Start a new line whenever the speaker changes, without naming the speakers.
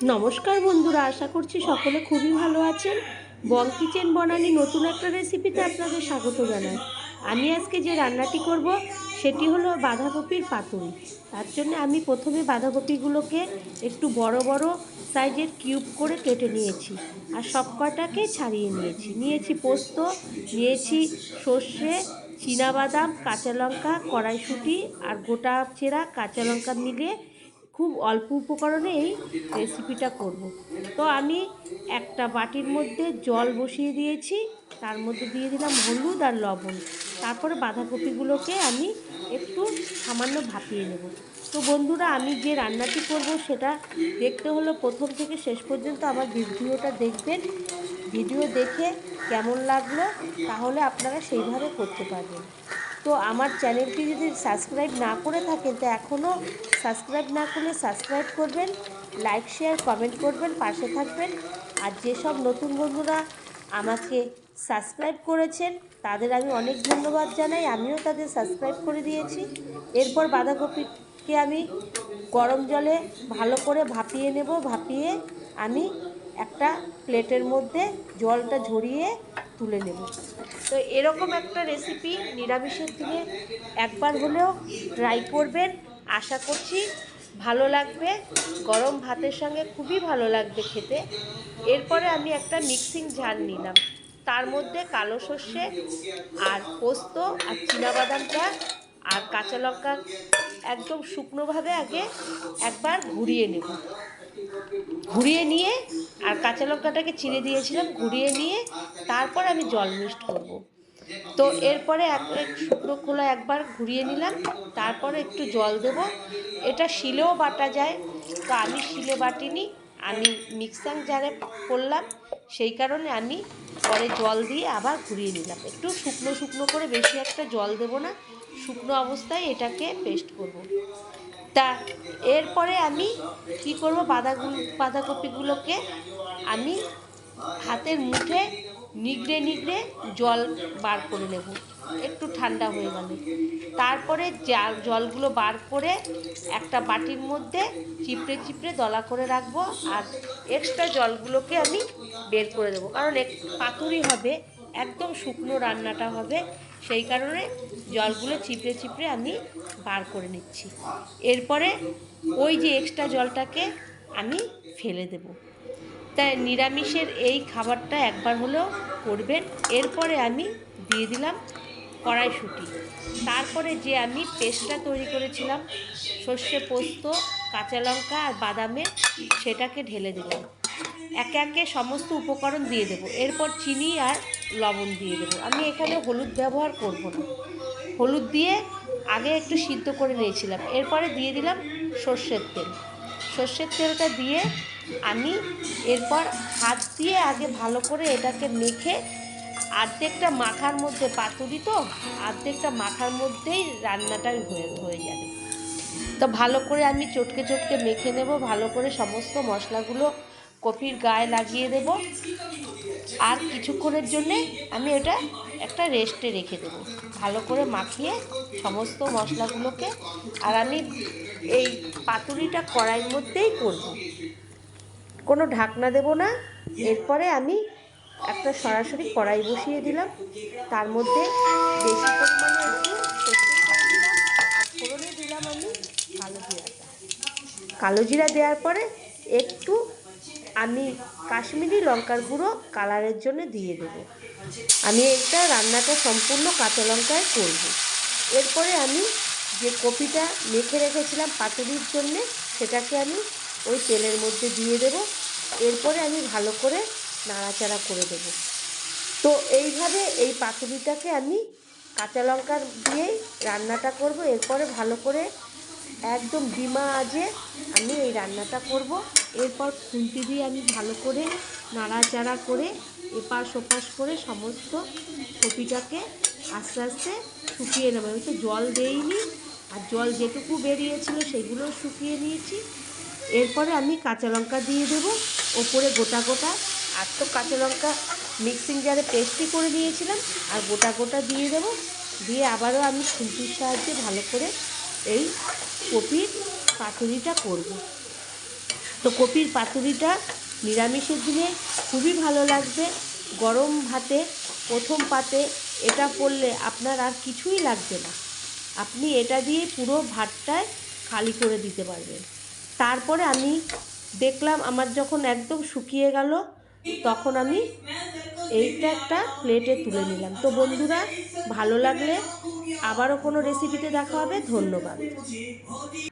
নমস্কার বন্ধুরা, আশা করছি সকলে খুবই ভালো আছেন। বং কিচেন বনানি নতুন একটা রেসিপিতে আপনাদের স্বাগত জানাই। আমি আজকে যে রান্নাটি করব সেটি হলো বাঁধাকপির পাতুরি। তার জন্য আমি প্রথমে বাঁধাকপিগুলোকে একটু বড় বড় সাইজের কিউব করে কেটে নিয়েছি আর সব কটাকে ছাড়িয়ে নিয়েছি পোস্ত, নিয়েছি সর্ষে, চীনাবাদাম, কাঁচা লঙ্কা, কড়াইশুঁটি আর গোটা চেরা কাঁচা লঙ্কা মিলিয়ে খুব অল্প উপকরণে এই রেসিপিটা করব। তো আমি একটা বাটির মধ্যে জল বসিয়ে দিয়েছি, তার মধ্যে দিয়ে দিলাম হলুদ আর লবণ। তারপরে বাঁধাকপিগুলোকে আমি একটু সামান্য ভাপিয়ে নেব। তো বন্ধুরা, আমি যে রান্নাটি করব সেটা দেখতে হলো প্রথম থেকে শেষ পর্যন্ত আমার ভিডিওটা দেখবেন। ভিডিও দেখে কেমন লাগলো তাহলে আপনারা সেইভাবে করতে পারবেন। তো আমার চ্যানেলটি যদি সাবস্ক্রাইব না করে থাকেন তো এখনও সাবস্ক্রাইব না করলে সাবস্ক্রাইব করবেন, লাইক শেয়ার কমেন্ট করবেন, পাশে থাকবেন। আর যেসব নতুন বন্ধুরা আমাকে সাবস্ক্রাইব করেছেন তাদের আমি অনেক ধন্যবাদ জানাই, আমিও তাদের সাবস্ক্রাইব করে দিয়েছি। এরপর বাঁধাকপিকে আমি গরম জলে ভালো করে ভাপিয়ে নেব। ভাপিয়ে আমি একটা প্লেটের মধ্যে জলটা ঝরিয়ে তুলে নেব। তো এরকম একটা রেসিপি নিরামিষের দিনে একবার হলেও ট্রাই করবেন, আশা করছি ভালো লাগবে। গরম ভাতের সঙ্গে খুবই ভালো লাগবে খেতে। এরপরে আমি একটা মিক্সিং জার নিলাম, তার মধ্যে কালো সর্ষে আর পোস্ত আর চীনাবাদামটা আর কাঁচা লঙ্কা একদম শুকনোভাবে আগে একবার ঘুরিয়ে নেব। ঘুরিয়ে নিয়ে আর কাঁচা লঙ্কাটাকে চিড়ে দিয়েছিলাম, ঘুরিয়ে নিয়ে তারপর আমি জল মিক্সড করব। তো এরপরে এক শুকনো খোলা একবার ঘুরিয়ে নিলাম, তারপরে একটু জল দেব। এটা শিলেও বাটা যায়, তো আমি শিলে বাটিনি, আমি মিক্সার জারে করলাম, সেই কারণে আমি পরে জল দিয়ে আবার ঘুরিয়ে নিলাম। একটু শুকনো শুকনো করে, বেশি একটা জল দেব না, শুকনো অবস্থায় এটাকে পেস্ট করব। তা এরপরে আমি কি করব, বাঁধাকপিগুলোকে আমি হাতের মুঠে নিগড়ে নিগড়ে জল বার করে নেব একটু ঠান্ডা হয়ে গেলে। তারপরে জলগুলো বার করে একটা বাটির মধ্যে চিপড়ে চিপড়ে দলা করে রাখবো, আর এক্সট্রা জলগুলোকে আমি বের করে দেবো, কারণ পাতুরি হবে, একদম শুকনো রান্নাটা হবে, সেই কারণে জলগুলো চিপড়ে চিপড়ে আমি বার করে নিচ্ছি। এরপরে ওই যে এক্সট্রা জলটাকে আমি ফেলে দেব। তাই নিরামিষের এই খাবারটা একবার হলেও করবেন। এরপরে আমি দিয়ে দিলাম কড়াইশুঁটি, তারপরে যে আমি পেস্টটা তৈরি করেছিলাম সর্ষে, পোস্ত, কাঁচা লঙ্কা আর বাদামের, সেটাকে ঢেলে দিলাম। একে একে সমস্ত উপকরণ দিয়ে দেব। এরপর চিনি আর লবণ দিয়ে দেব। আমি এখানে হলুদ ব্যবহার করব না, হলুদ দিয়ে আগে একটু সিদ্ধ করে নিয়েছিলাম। এরপরে দিয়ে দিলাম সর্ষের তেল। সর্ষের তেলটা দিয়ে আমি এরপর হাত দিয়ে আগে ভালো করে এটাকে মেখে, অর্ধেকটা মাখার মধ্যে, পাতুরি তো অর্ধেকটা মাখার মধ্যেই রান্নাটাই হয়ে যাবে। তো ভালো করে আমি চটকে চটকে মেখে নেব, ভালো করে সমস্ত মশলাগুলো কপির গায়ে লাগিয়ে দেব। আর কিছুক্ষণের জন্যে আমি এটা একটা রেস্টে রেখে দেবো, ভালো করে মাখিয়ে সমস্ত মশলাগুলোকে। আর আমি এই পাতুরিটা কড়াইয়ের মধ্যেই করব, কোনো ঢাকনা দেব না। এরপরে আমি একটা সরাসরি কড়াই বসিয়ে দিলাম, তার মধ্যে বেশি পরিমাণে একটু সর্ষে দিলাম আর ফোড়নে দিলাম আমি কালো জিরাটা। কালো জিরা দেওয়ার পরে একটু আমি কাশ্মীরি লঙ্কার গুঁড়ো কালারের জন্য দিয়ে দেবো। আমি এটা রান্নাটা সম্পূর্ণ কাঁচা লঙ্কায় করব। এরপরে আমি যে কপিটা মেখে রেখেছিলাম পাতুরির জন্যে, সেটাকে আমি ওই তেলের মধ্যে দিয়ে দেব। এরপরে আমি ভালো করে নাড়াচাড়া করে দেব। তো এইভাবে এই পাতুরিটাকে আমি কাঁচা লঙ্কার দিয়েই রান্নাটা করব। এরপরে ভালো করে একদম ডিমা আজে আমি এই রান্নাটা করব। এরপর খুন্তি দিয়ে আমি ভালো করে নাড়াচাড়া করে এপাশ ওপাশ করে সমস্ত কপিটাকে আস্তে আস্তে শুকিয়ে নেব। আমি তো জল দেইনি, আর জল যেটুকু বেরিয়েছিল সেগুলো শুকিয়ে নিয়েছি। এরপরে আমি কাঁচা লঙ্কা দিয়ে দেবো ওপরে গোটা গোটা। আর তো কাঁচা লঙ্কা মিক্সিং জারে পেস্টই করে নিয়েছিলাম, আর গোটা গোটা দিয়ে দেবো। দিয়ে আবারও আমি খুন্তির সাহায্যে ভালো করে এই কপির পাতুরিটা করব। তো কপির পাতুরিটা নিরামিষের দিনে খুবই ভালো লাগবে। গরম ভাতে প্রথম পাতে এটা পড়লে আপনার আর কিছুই লাগবে না, আপনি এটা দিয়ে পুরো ভাতটায় খালি করে দিতে পারবেন। তারপরে আমি দেখলাম আমার যখন একদম শুকিয়ে গেল, তখন আমি এইটা একটা প্লেটে তুলে নিলাম। তো বন্ধুরা, ভালো লাগলে আবারও কোনো রেসিপিতে দেখা হবে। ধন্যবাদ।